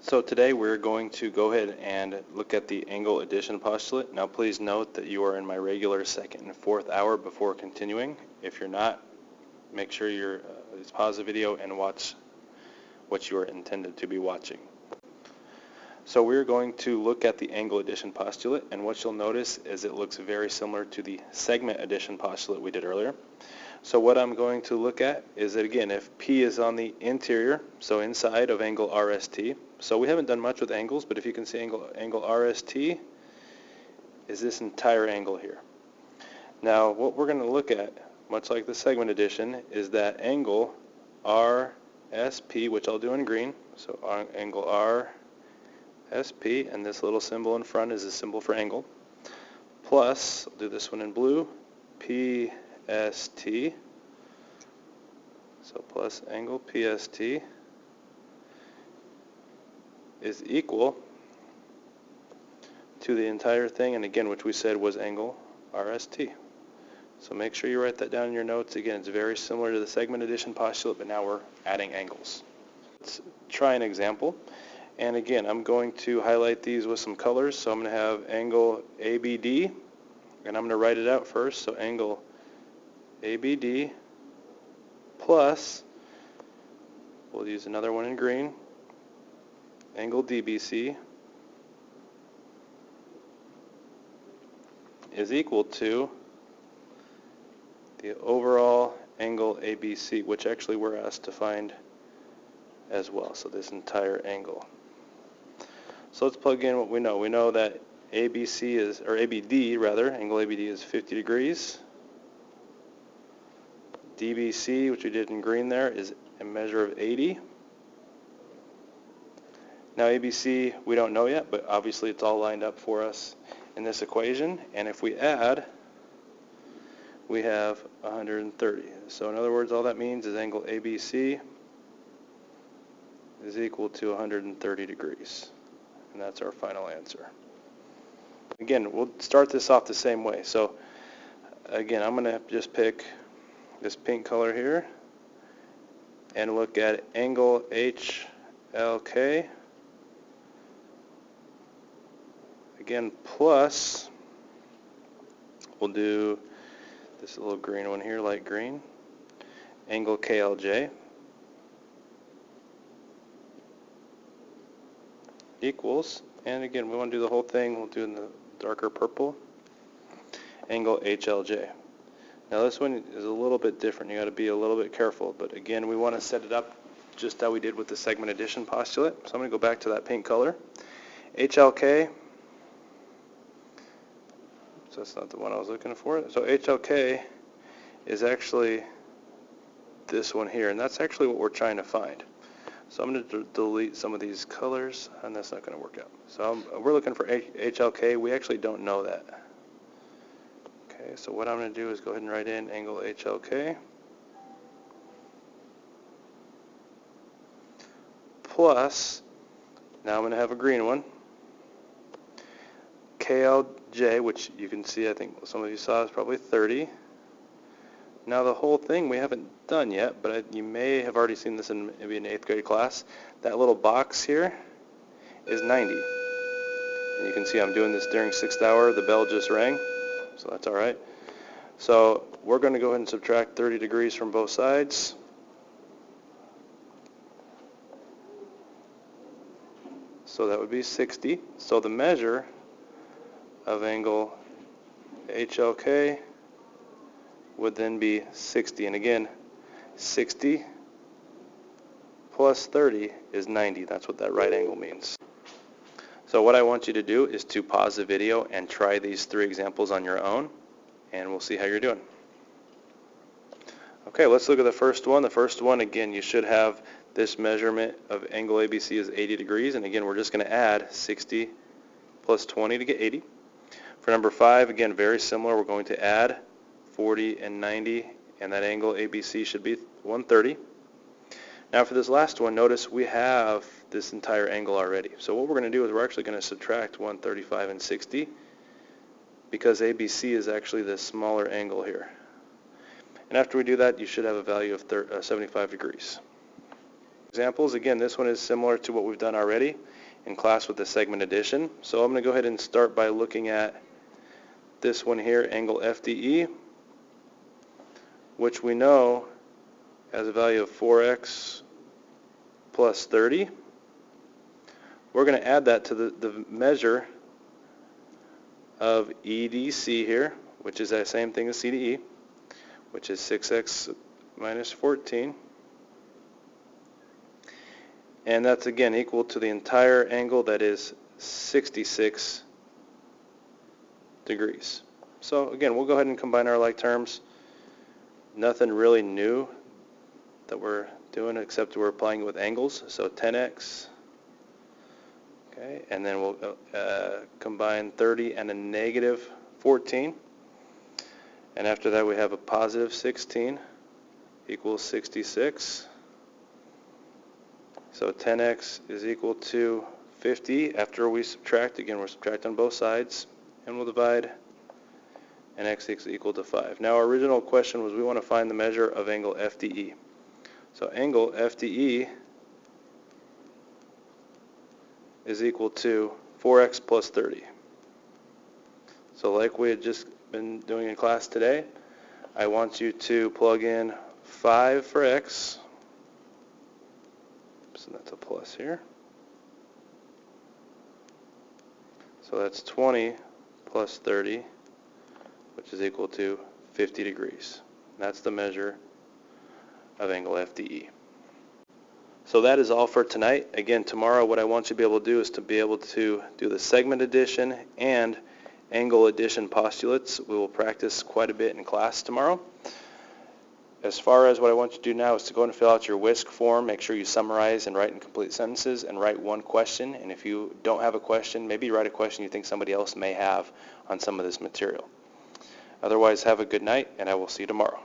So today we're going to go ahead and look at the angle addition postulate. Now please note that you are in my regular second and fourth hour before continuing. If you're not, make sure you're pause the video and watch what you are intended to be watching. So we're going to look at the angle addition postulate, and what you'll notice is it looks very similar to the segment addition postulate we did earlier. So what I'm going to look at is that, again, if P is on the interior, so inside of angle RST, so we haven't done much with angles, but if you can see angle RST is this entire angle here. Now what we're going to look at, much like the segment addition, is that angle RSP, which I'll do in green, so angle RSP, and this little symbol in front is a symbol for angle, plus, I'll do this one in blue, PST, so plus angle PST is equal to the entire thing, and again, which we said was angle RST. So make sure you write that down in your notes. Again, it's very similar to the segment addition postulate, but now we're adding angles. Let's try an example. And again, I'm going to highlight these with some colors. So I'm going to have angle ABD, and I'm going to write it out first. So angle ABD plus, we'll use another one in green, angle DBC is equal to the overall angle ABC, which actually we're asked to find as well, so this entire angle. So let's plug in what we know. We know that ABC is, or ABD rather, angle ABD is 50 degrees. DBC, which we did in green there, is a measure of 80. Now ABC we don't know yet, but obviously it's all lined up for us in this equation, and if we add, we have 130. So in other words, all that means is angle ABC is equal to 130 degrees, and that's our final answer. Again, we'll start this off the same way. So again, I'm going to just pick this pink color here and look at angle HLK, again, plus, we'll do this little green one here, light green, angle KLJ equals, and again, we want to do the whole thing, we'll do in the darker purple, angle HLJ. Now this one is a little bit different. You got to be a little bit careful, but again, we want to set it up just how we did with the segment addition postulate. So I'm going to go back to that pink color. HLK, so that's not the one I was looking for. So HLK is actually this one here, and that's actually what we're trying to find. So I'm going to delete some of these colors, and that's not going to work out. So we're looking for HLK. We actually don't know that. Okay, so what I'm going to do is go ahead and write in angle HLK plus, now I'm going to have a green one, KLJ, which you can see, I think some of you saw, is probably 30. Now the whole thing we haven't done yet, but you may have already seen this in maybe an 8th grade class. That little box here is 90. And you can see I'm doing this during 6th hour. The bell just rang, so that's all right. So we're going to go ahead and subtract 30 degrees from both sides. So that would be 60. So the measure of angle HLK would then be 60. And again, 60 plus 30 is 90. That's what that right angle means. So what I want you to do is to pause the video and try these 3 examples on your own, and we'll see how you're doing. Okay, let's look at the first one. The first one, again, you should have this measurement of angle ABC is 80 degrees, and again, we're just going to add 60 plus 20 to get 80. For number 5, again, very similar. We're going to add 40 and 90, and that angle ABC should be 130. Now for this last one, notice we have this entire angle already. So what we're going to do is we're actually going to subtract 135 and 60 because ABC is actually the smaller angle here. And after we do that, you should have a value of 75 degrees. Examples, again, this one is similar to what we've done already in class with the segment addition. So I'm going to go ahead and start by looking at this one here, angle FDE, which we know has a value of 4x plus 30. We're going to add that to the measure of EDC here, which is that same thing as CDE, which is 6x minus 14. And that's again equal to the entire angle, that is 66 degrees. So again, we'll go ahead and combine our like terms. Nothing really new that we're doing except we're applying it with angles. So 10x, okay, and then we'll combine 30 and a negative 14. And after that we have a positive 16 equals 66. So 10x is equal to 50. After we subtract, again we're subtracting on both sides, and we'll divide, and x is equal to 5. Now our original question was we want to find the measure of angle FDE. So angle FDE is equal to 4x plus 30. So like we had just been doing in class today, I want you to plug in 5 for x. So that's a plus here. So that's 20 plus 30, which is equal to 50 degrees. That's the measure of angle FDE. So that is all for tonight. Again, tomorrow what I want you to be able to do is to be able to do the segment addition and angle addition postulates. We will practice quite a bit in class tomorrow. As far as what I want you to do now is to go and fill out your WISC form. Make sure you summarize and write in complete sentences and write one question. And if you don't have a question, maybe write a question you think somebody else may have on some of this material. Otherwise, have a good night, and I will see you tomorrow.